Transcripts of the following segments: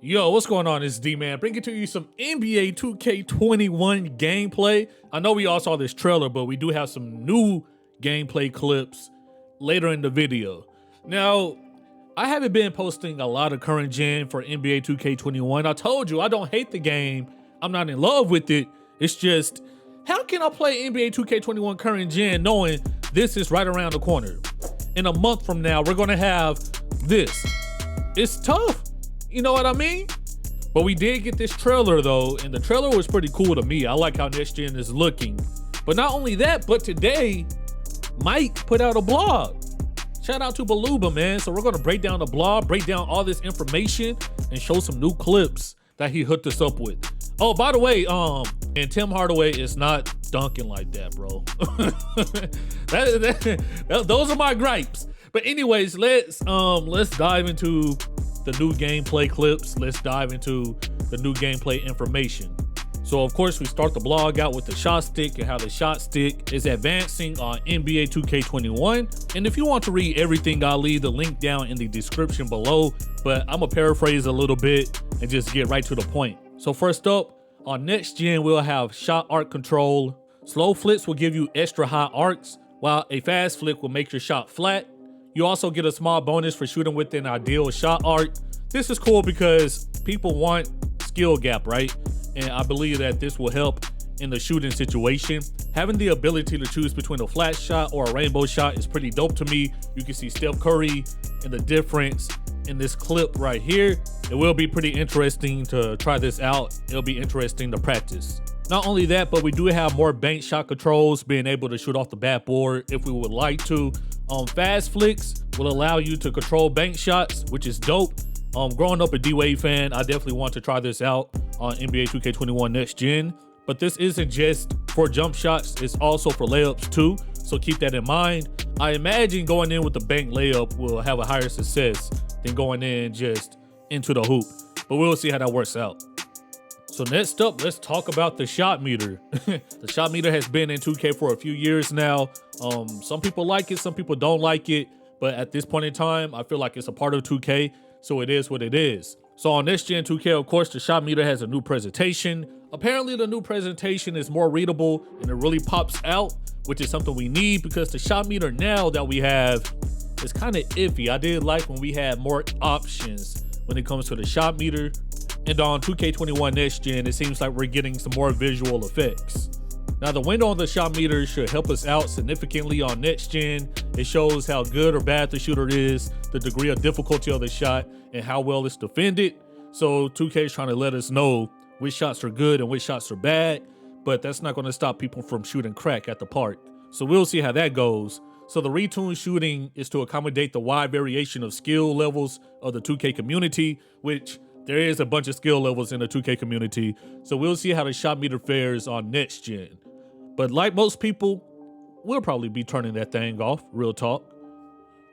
Yo, what's going on? It's D-Man bringing to you some NBA 2K21 gameplay. I know we all saw this trailer, but we do have some new gameplay clips later in the video. Now, I haven't been posting a lot of current gen for NBA 2K21. I told you, I don't hate the game. I'm not in love with it. It's just, how can I play NBA 2K21 current gen knowing this is right around the corner? In a month from now, we're gonna have this. It's tough. You know what I mean? But we did get this trailer though, and the trailer was pretty cool to me. I like how next gen is looking. But not only that, but today, Mike put out a blog. Shout out to Baluba, man. So we're gonna break down the blog, break down all this information, and show some new clips that he hooked us up with. Oh, by the way, and Tim Hardaway is not dunking like that, bro. Those are my gripes. But anyways, let's dive into the new gameplay clips. Let's dive into the new gameplay information. So of course we start the blog out with the shot stick and how the shot stick is advancing on NBA 2K21. And if you want to read everything, I'll leave the link down in the description below, but I'm gonna paraphrase a little bit and just get right to the point. So first up, on next gen, we'll have shot arc control. Slow flicks will give you extra high arcs, while a fast flick will make your shot flat. You also get a small bonus for shooting with an ideal shot arc. This is cool because people want skill gap, right? And I believe that this will help in the shooting situation. Having the ability to choose between a flat shot or a rainbow shot is pretty dope to me. You can see Steph Curry and the difference in this clip right here. It will be pretty interesting to try this out. It'll be interesting to practice. Not only that, but we do have more bank shot controls, being able to shoot off the backboard if we would like to. Fast flicks will allow you to control bank shots, which is dope. Growing up a D-Wade fan, I definitely want to try this out on NBA 2K21 next gen. But this isn't just for jump shots, it's also for layups too. So keep that in mind. I imagine going in with the bank layup will have a higher success than going in just into the hoop. But we'll see how that works out. So next up, let's talk about the shot meter. The shot meter has been in 2K for a few years now. Some people like it, some people don't like it. But at this point in time, I feel like it's a part of 2K, so it is what it is. So on next gen 2K, of course, the shot meter has a new presentation. Apparently the new presentation is more readable and it really pops out, which is something we need because the shot meter now that we have is kind of iffy. I did like when we had more options when it comes to the shot meter. And on 2K21 next gen, it seems like we're getting some more visual effects. Now the window on the shot meter should help us out significantly on next gen. It shows how good or bad the shooter is, the degree of difficulty of the shot, and how well it's defended. So 2K is trying to let us know which shots are good and which shots are bad, but that's not going to stop people from shooting crack at the park. So we'll see how that goes. So the retuned shooting is to accommodate the wide variation of skill levels of the 2K community, which there is a bunch of skill levels in the 2K community. So we'll see how the shot meter fares on next gen. But like most people, we'll probably be turning that thing off, real talk.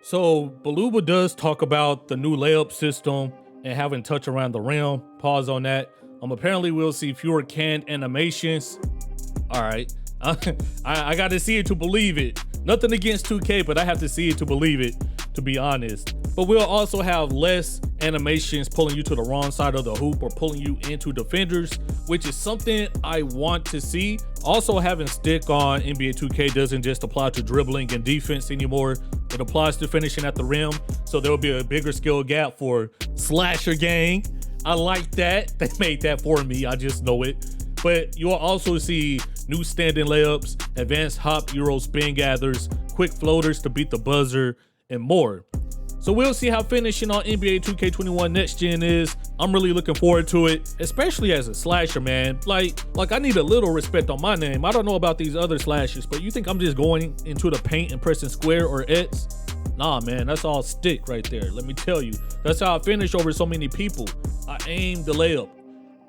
So Baluba does talk about the new layup system and having touch around the rim. Pause on that. Apparently we'll see fewer canned animations. All right, I got to see it to believe it. Nothing against 2K, but I have to see it to believe it, to be honest. But we'll also have less animations pulling you to the wrong side of the hoop or pulling you into defenders, which is something I want to see. Also, having stick on NBA 2K doesn't just apply to dribbling and defense anymore. It applies to finishing at the rim. So there will be a bigger skill gap for Slasher Gang. I like that. They made that for me. I just know it. But you'll also see new standing layups, advanced hop Euro spin gathers, quick floaters to beat the buzzer, and more. So we'll see how finishing on NBA 2K21 next gen is. I'm really looking forward to it, especially as a slasher, man. Like I need a little respect on my name. I don't know about these other slashers, but you think I'm just going into the paint and pressing square or X? Nah, man, that's all stick right there. Let me tell you, that's how I finish over so many people. I aim the layup.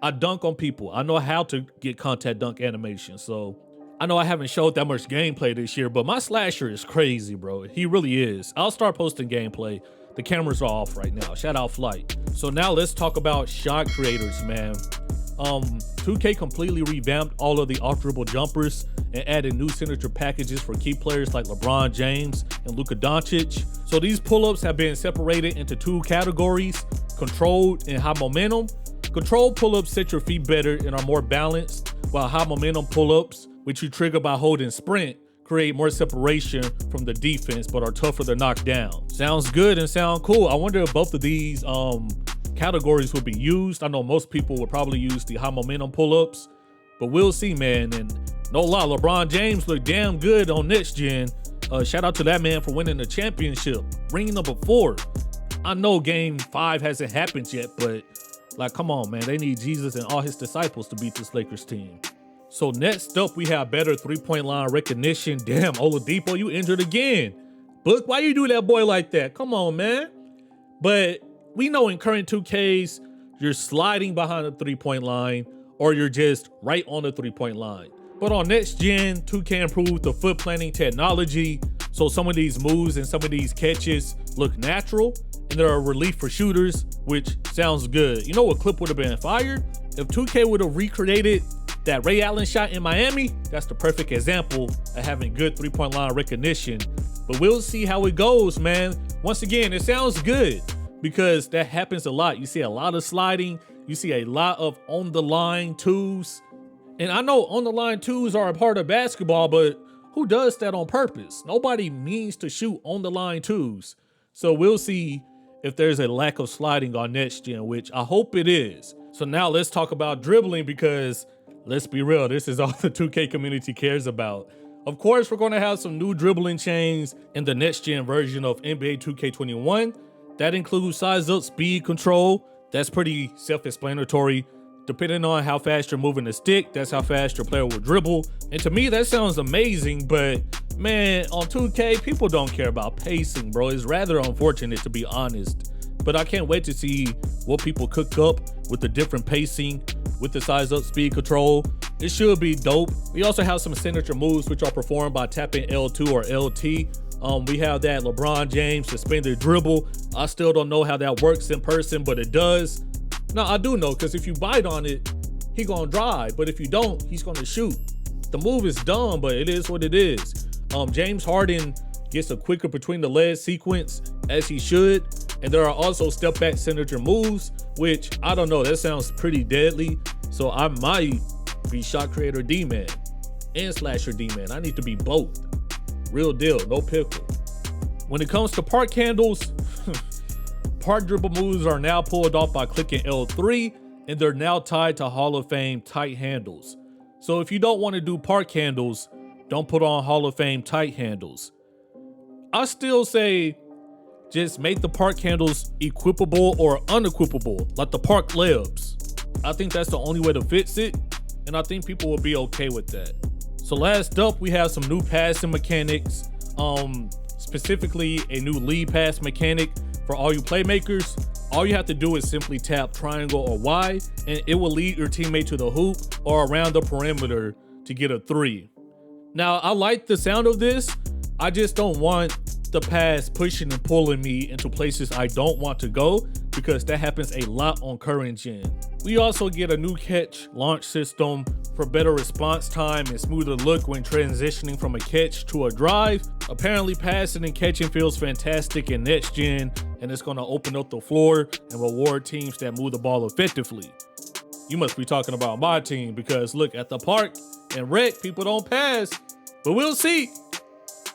I dunk on people. I know how to get contact dunk animation. So I know I haven't showed that much gameplay this year, but my slasher is crazy, bro. He really is. I'll start posting gameplay. The cameras are off right now. Shout out Flight. So now let's talk about shot creators, man. 2K completely revamped all of the off-dribble jumpers and added new signature packages for key players like LeBron James and Luka Doncic. So these pull-ups have been separated into two categories: controlled and high momentum. Controlled pull-ups set your feet better and are more balanced, while high momentum pull-ups, which you trigger by holding sprint, create more separation from the defense but are tougher to knock down. Sounds good and sound cool. I wonder if both of these categories would be used. I know most people would probably use the high momentum pull-ups, but we'll see, man. And no lie, LeBron James looked damn good on next gen. Shout out to that man for winning the championship, ring number 4. I know game 5 hasn't happened yet, but like, come on, man. They need Jesus and all his disciples to beat this Lakers team. So next up, we have better three-point line recognition. Damn, Oladipo, you injured again. Book, why you do that boy like that? Come on, man. But we know in current 2Ks, you're sliding behind the three-point line or you're just right on the three-point line. But on next gen, 2K improved the foot planting technology, so some of these moves and some of these catches look natural, and they're a relief for shooters, which sounds good. You know what clip would have been fired? If 2K would have recreated that Ray Allen shot in Miami, that's the perfect example of having good three-point line recognition. But we'll see how it goes, man. Once again, it sounds good because that happens a lot. You see a lot of sliding. You see a lot of on-the-line twos. And I know on-the-line twos are a part of basketball, but who does that on purpose? Nobody means to shoot on-the-line twos. So we'll see if there's a lack of sliding on next gen, which I hope it is. So now let's talk about dribbling because let's be real, this is all the 2K community cares about. Of course, we're going to have some new dribbling chains in the next gen version of NBA 2K21. That includes size up speed control. That's pretty self-explanatory. Depending on how fast you're moving the stick, that's how fast your player will dribble. And to me, that sounds amazing, but man, on 2K, people don't care about pacing, bro. It's rather unfortunate, to be honest. But I can't wait to see what people cook up with the different pacing, with the size up speed control. It should be dope. We also have some signature moves which are performed by tapping L2 or LT. We have that LeBron James suspended dribble. I still don't know how that works in person, but it does. No, I do know, because if you bite on it, he gonna drive. But if you don't, he's gonna shoot. The move is dumb, but it is what it is. James Harden gets a quicker between the legs sequence, as he should. And there are also step back signature moves, which I don't know, that sounds pretty deadly. So I might be shot creator Dman and slasher Dman. I need to be both. Real deal, no pickle. When it comes to park handles, park dribble moves are now pulled off by clicking L3, and they're now tied to Hall of Fame tight handles. So if you don't want to do park handles, don't put on Hall of Fame tight handles. I still say just make the park handles equipable or unequipable, like the park layups. I think that's the only way to fix it, and I think people will be okay with that. So last up, we have some new passing mechanics, specifically a new lead pass mechanic for all you playmakers. All you have to do is simply tap triangle or Y, and it will lead your teammate to the hoop or around the perimeter to get a 3. Now, I like the sound of this. I just don't want the pass pushing and pulling me into places I don't want to go, because that happens a lot on current gen. We also get a new catch launch system for better response time and smoother look when transitioning from a catch to a drive. Apparently passing and catching feels fantastic in next gen, and it's going to open up the floor and reward teams that move the ball effectively. You must be talking about my team, because look, at the park and rec, people don't pass, but we'll see.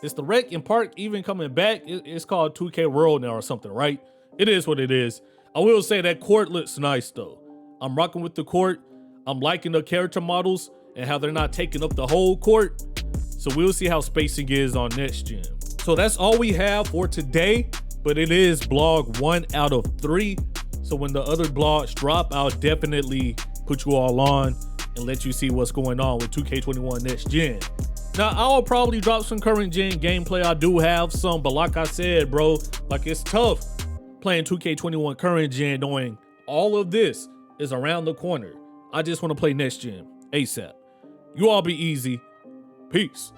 Is the rec and park even coming back? It's called 2K World now or something, right? It is what it is. I will say that court looks nice though. I'm rocking with the court. I'm liking the character models and how they're not taking up the whole court. So we'll see how spacing is on next gen. So that's all we have for today, but it is blog 1 out of 3. So when the other blogs drop, I'll definitely put you all on and let you see what's going on with 2K21 next gen. Now, I'll probably drop some current gen gameplay. I do have some, but like I said, bro, like it's tough playing 2K21 current gen knowing all of this is around the corner. I just want to play next gen ASAP. You all be easy. Peace.